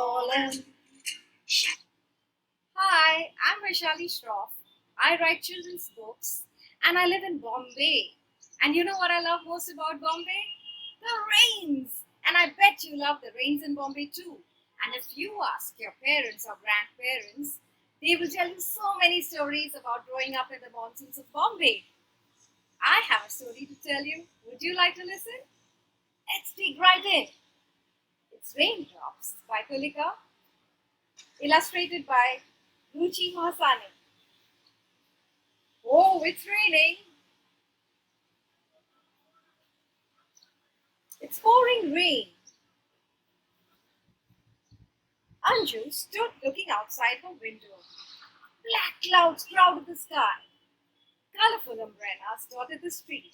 fallen. Hi, I'm Vaishali Shroff. I write children's books and I live in Bombay. And you know what I love most about Bombay? The rains. And I bet you love the rains in Bombay too. And if you ask your parents or grandparents, they will tell you so many stories about growing up in the monsoons of Bombay. I have a story to tell you. Would you like to listen? Let's dig right in. It's Raindrops by Tulika, illustrated by Ruchi Mahsane. Oh, it's raining. It's pouring rain. Anju stood looking outside her window. Black clouds crowded the sky. Colorful umbrellas dotted the street.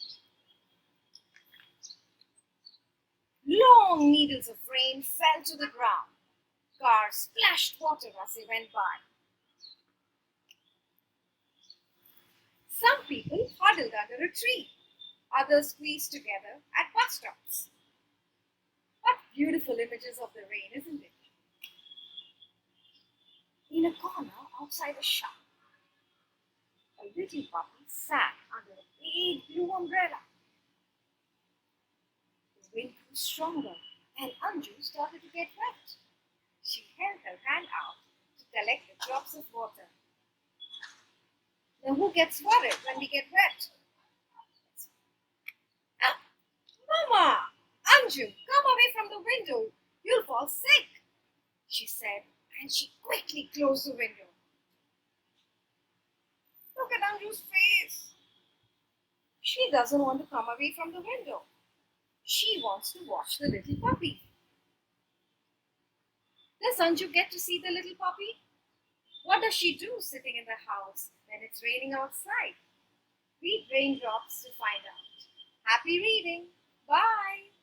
Long needles of rain fell to the ground. Cars splashed water as they went by. Some people huddled under a tree. Others squeezed together at bus stops. What beautiful images of the rain, isn't it? In a corner outside a shop, a little puppy sat under a big blue umbrella. The wind grew stronger and Anju started to get wet. She held her hand out to collect the drops of water. Now who gets worried when we get wet? Ah, Mama! Anju, come away from the window. You'll fall sick, she said, and she quickly closed the window. Look at Anju's face. She doesn't want to come away from the window. She wants to watch the little puppy. Does Anju get to see the little puppy? What does she do sitting in the house when it's raining outside? Read Raindrops to find out. Happy reading. Bye.